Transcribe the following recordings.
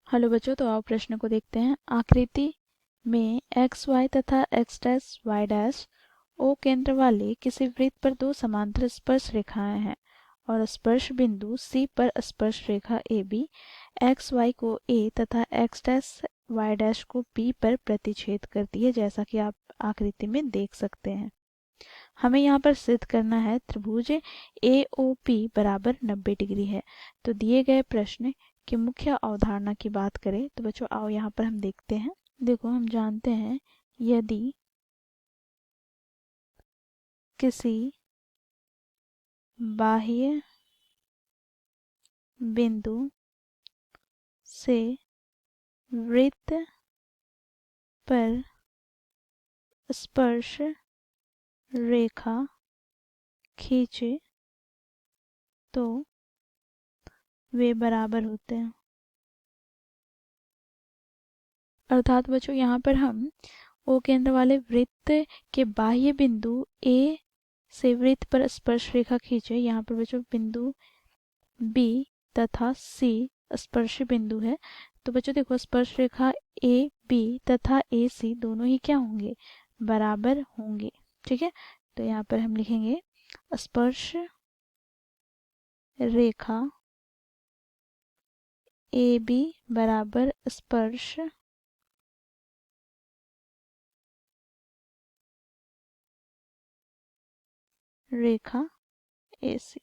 Hello बच्चों, तो आओ प्रश्न को देखते हैं। आकृति में एक्स वाई तथा x dash y dash O केंद्र वाले किसी वृत्त पर दो समांतर स्पर्श रेखाएं हैं और स्पर्श बिंदु सी पर स्पर्श रेखा ए बी एक्स वाई को ए तथा एक्स डैश वाई डैश को बी पर प्रतिच्छेद करती है, जैसा कि आप आकृति में देख सकते हैं। हमें यहाँ पर सिद्ध करना है त्रिभुज ए ओ पी बराबर 90 डिग्री है। तो दिए गए प्रश्न की मुख्य अवधारणा की बात करें तो बच्चों आओ यहाँ पर हम देखते हैं। देखो, हम जानते हैं यदि किसी बाह्य बिंदु से वृत्त पर स्पर्श रेखा खींचे तो वे बराबर होते हैं। अर्थात बच्चों यहाँ पर हम ओ केंद्र वाले वृत्त के बाह्य बिंदु ए से वृत्त पर स्पर्श रेखा खींचे। यहाँ पर बच्चों बिंदु बी तथा सी स्पर्श बिंदु है। तो बच्चों देखो, स्पर्श रेखा ए बी तथा ए सी दोनों ही क्या होंगे, बराबर होंगे। ठीक है, तो यहाँ पर हम लिखेंगे स्पर्श रेखा ए बी बराबर स्पर्श रेखा ए सी।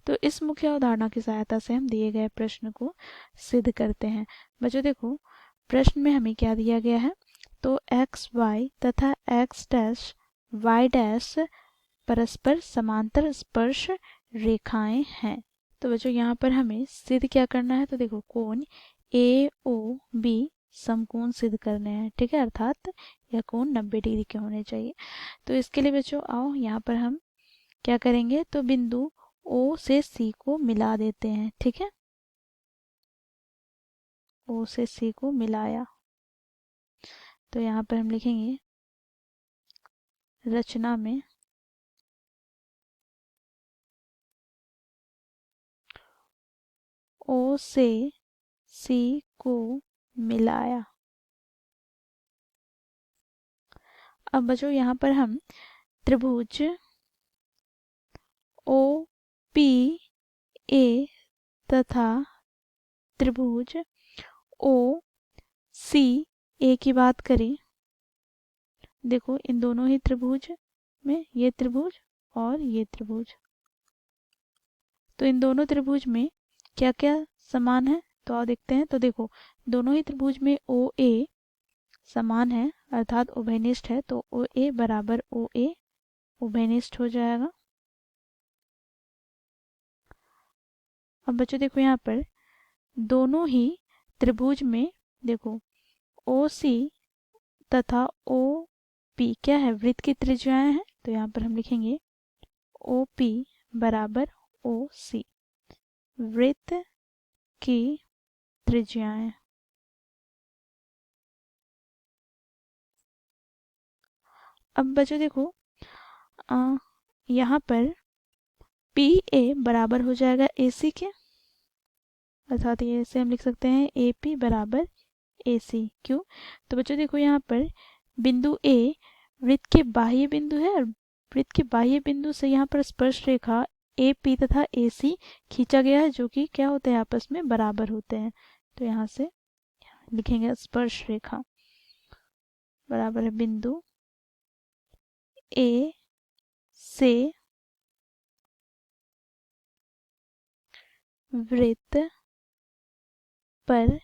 तो इस मुख्य अवधारणा की सहायता से हम दिए गए प्रश्न को सिद्ध करते हैं। बच्चों देखो, प्रश्न में हमें क्या दिया गया है, तो एक्स वाई तथा एक्स डैश वाई डैश परस्पर समांतर स्पर्श रेखाएं हैं। तो बच्चों यहाँ पर हमें सिद्ध क्या करना है, तो देखो कोण ए ओ बी समकोण सिद्ध करने हैं। ठीक है, अर्थात यह कोण 90 डिग्री के होने चाहिए। तो इसके लिए बच्चों आओ यहाँ पर हम क्या करेंगे, तो बिंदु ओ से सी को मिला देते हैं। ठीक है, ओ से सी को मिलाया तो यहाँ पर हम लिखेंगे रचना में ओ से सी को मिलाया। अब बच्चों यहाँ पर हम त्रिभुज ओ पी ए तथा त्रिभुज ओ सी ए की बात करें। देखो, इन दोनों ही त्रिभुज में ये त्रिभुज और ये त्रिभुज, तो इन दोनों त्रिभुज में क्या क्या समान है, तो आओ देखते हैं। तो देखो, दोनों ही त्रिभुज में ओ ए समान है, अर्थात उभयनिष्ठ है। तो ओ ए बराबर ओ ए उभयनिष्ठ हो जाएगा। अब बच्चों देखो, यहाँ पर दोनों ही त्रिभुज में देखो ओ सी तथा ओ पी क्या है, वृत्त की त्रिज्याएं हैं। तो यहाँ पर हम लिखेंगे ओ पी बराबर ओ सी, वृत्त की त्रिज्याएं। अब बच्चों देखो, यहाँ पर पी ए बराबर हो जाएगा ए सी के, अर्थात ये ऐसे हम लिख सकते हैं ए पी बराबर ए सी। क्यों, तो बच्चों देखो यहाँ पर बिंदु ए वृत्त के बाह्य बिंदु है और वृत्त के बाह्य बिंदु से यहाँ पर स्पर्श रेखा ए पी तथा ए सी खींचा गया है, जो कि क्या होते हैं, आपस में बराबर होते हैं। तो यहाँ से लिखेंगे स्पर्श रेखा बराबर है बिंदु ए से वृत्त पर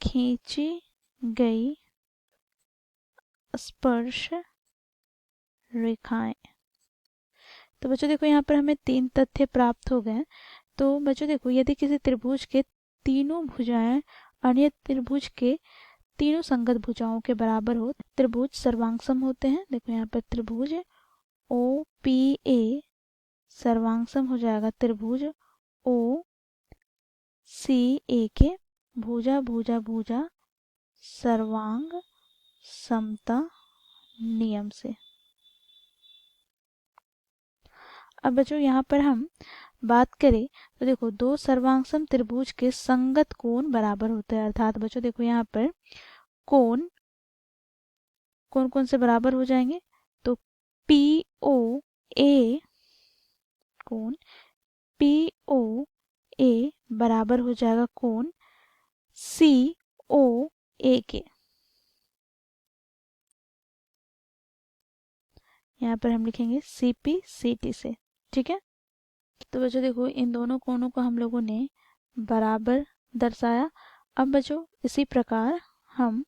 खींची गई स्पर्श रेखाएं। तो बच्चों देखो, यहाँ पर हमें 3 तथ्य प्राप्त हो गए। तो बच्चों देखो, यदि किसी त्रिभुज के तीनों भुजाएं अन्य त्रिभुज के तीनों संगत भुजाओं के बराबर हो, त्रिभुज सर्वांगसम होते हैं। देखो यहाँ पर त्रिभुज ओ पी ए सर्वांगसम हो जाएगा त्रिभुज ओ सी ए के भुजा भुजा भुजा सर्वांग समता नियम से। अब बच्चों यहाँ पर हम बात करें तो देखो दो सर्वांगसम त्रिभुज के संगत कोण बराबर होते हैं। अर्थात बच्चों देखो यहाँ पर कोण कौन कौन से बराबर हो जाएंगे, तो पी ओ ए कोण पी ओ ए बराबर हो जाएगा कोण सी ओ ए के। यहाँ पर हम लिखेंगे सी पी सी टी से। ठीक है, तो बच्चों देखो इन दोनों कोणों को हम लोगों ने बराबर दर्शाया। अब बच्चों इसी प्रकार हम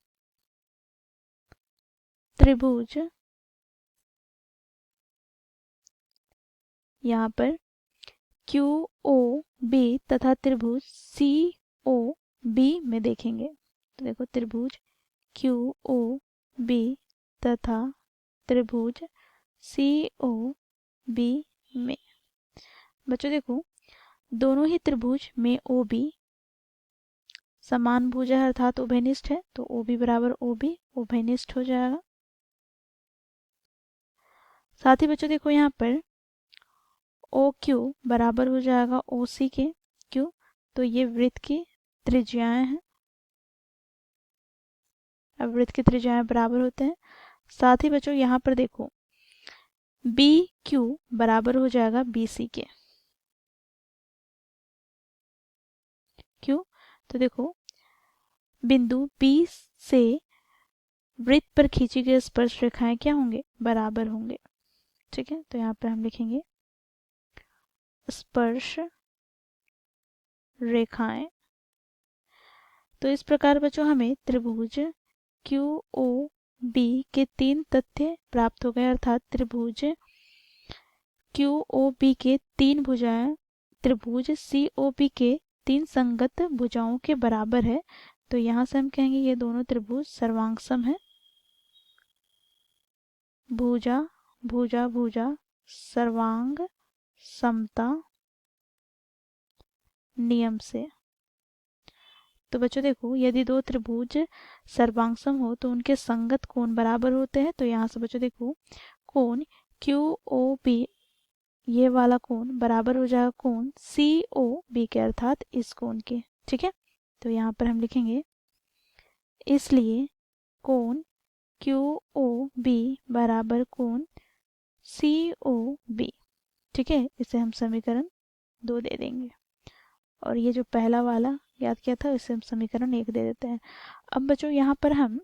त्रिभुज यहाँ पर क्यू ओ बी तथा त्रिभुज सी ओ बी में देखेंगे। तो देखो त्रिभुज क्यू ओ बी तथा त्रिभुज सी ओ बी में बच्चों देखो दोनों ही त्रिभुज में ओ बी समान भुजा है अर्थात उभयनिष्ठ है, तो ओ बी बराबर ओ बी उभयनिष्ठ हो जाएगा। साथ ही बच्चों देखो यहाँ पर ओ क्यू बराबर हो जाएगा ओ सी के। क्यों, तो ये वृत्त की त्रिज्याएं हैं। अब वृत्त की त्रिज्याएं बराबर होते हैं। साथ ही बच्चों यहाँ पर देखो बी क्यू बराबर हो जाएगा बी सी के। क्यों, तो देखो बिंदु बी से वृत्त पर खींची गई स्पर्श रेखाएं क्या होंगे, बराबर होंगे। ठीक है, तो यहाँ पर हम लिखेंगे स्पर्श रेखाएं। तो इस प्रकार बच्चों हमें त्रिभुज क्यू ओ बी के 3 तथ्य प्राप्त हो गए। अर्थात त्रिभुज क्यू ओ बी के 3 भुजाएं त्रिभुज सी ओ बी के 3 संगत भुजाओं के बराबर है। तो यहाँ से हम कहेंगे ये दोनों त्रिभुज सर्वांगसम है। भुजा भुजा भुजा सर्वांग समता नियम से। तो बच्चों देखो यदि दो त्रिभुज सर्वांगसम हो तो उनके संगत कोण बराबर होते हैं। तो यहाँ से बच्चों देखो कोण क्यू ओ बी ये वाला कोण बराबर हो जाएगा कोण सी ओ बी के अर्थात इस कोण के। ठीक है, तो यहाँ पर हम लिखेंगे इसलिए कोण क्यू ओ बी बराबर कोण सी ओ बी। ठीक है, इसे हम समीकरण 2 दे देंगे और ये जो पहला वाला याद किया था इसे हम समीकरण 1 दे देते हैं। अब बच्चों यहाँ पर हम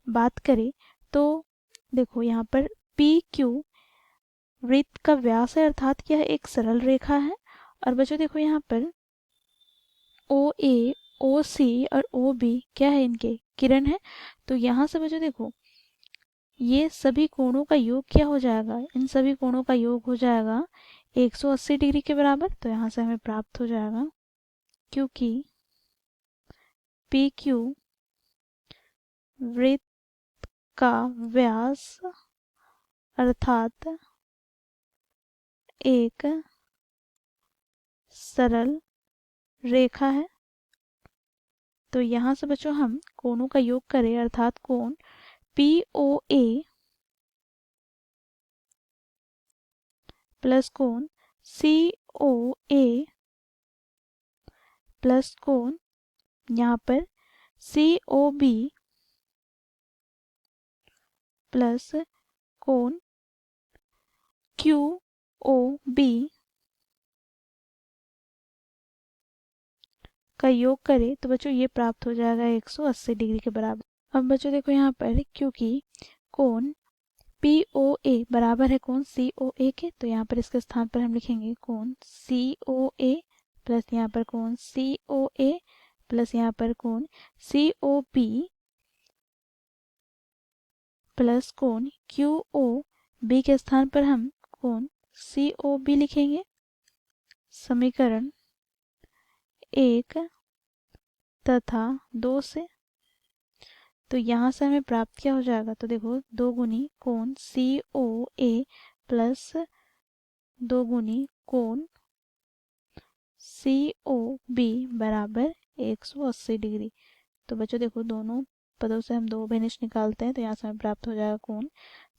बात करें तो देखो यहाँ पर पी क्यू वृत्त का व्यास है अर्थात यह एक सरल रेखा है। और बच्चों देखो यहाँ पर ओ ए ओ सी और ओ बी क्या है, इनके किरण है। तो यहाँ से बच्चों देखो ये सभी कोणों का योग क्या हो जाएगा, इन सभी कोणों का योग हो जाएगा 180 डिग्री के बराबर। तो यहाँ से हमें प्राप्त हो जाएगा क्योंकि पी क्यू वृत्त का व्यास अर्थात एक सरल रेखा है। तो यहाँ से बच्चों हम कोणों का योग करें अर्थात कोण पी ओ ए प्लस कोण सी ओ ए प्लस कोण यहाँ पर सी ओ बी प्लस कोण क्यू ओ बी का योग करें तो बच्चों ये प्राप्त हो जाएगा 180 डिग्री के बराबर। अब बच्चों देखो यहाँ पर क्योंकि कोण पी ओ ए बराबर है कोण सी ओ ए के, तो यहाँ पर इसके स्थान पर हम लिखेंगे कोण सी ओ ए प्लस यहाँ पर कोण सी ओ ए प्लस यहाँ पर कोण सी ओ बी प्लस कोण क्यू ओ बी के स्थान पर हम कोण सी ओ बी लिखेंगे। समीकरण 1 तथा 2 से। तो यहाँ से हमें प्राप्त क्या हो जाएगा, तो देखो 2 गुनी कोण सी ओ ए प्लस 2 गुनी कोण सी ओ बी बराबर 180 डिग्री। तो बच्चों देखो दोनों पदों से हम 2 बेनिश निकालते हैं तो यहाँ से हमें प्राप्त हो जाएगा कोण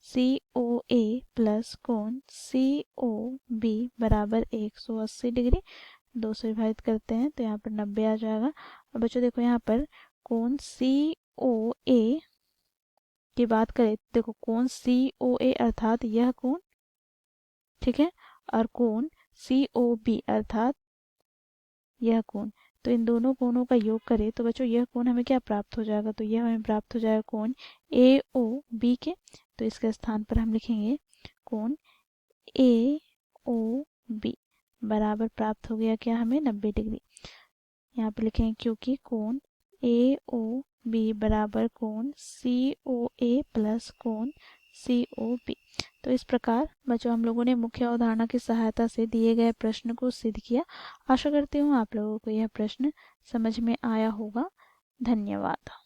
COA प्लस कोण COB बराबर 180 डिग्री। 2 से विभाजित करते हैं तो यहाँ पर 90 आ जाएगा। अब बच्चों देखो यहाँ पर कोण COA की बात करें, देखो कोण COA अर्थात यह कोण, ठीक है, और कोण COB अर्थात यह कोण, तो इन दोनों कोणों का योग करें तो बच्चों यह कोण हमें क्या प्राप्त हो जाएगा, तो यह हमें प्राप्त हो जाएगा कोण AOB के। तो इसके स्थान पर हम लिखेंगे कोण AOB बराबर प्राप्त हो गया क्या हमें 90 डिग्री। यहाँ पे लिखेंगे क्योंकि कोण AOB बराबर कोण COA प्लस कोण COB। तो इस प्रकार बच्चों हम लोगों ने मुख्य अवधारणा की सहायता से दिए गए प्रश्न को सिद्ध किया। आशा करती हूँ आप लोगों को यह प्रश्न समझ में आया होगा। धन्यवाद।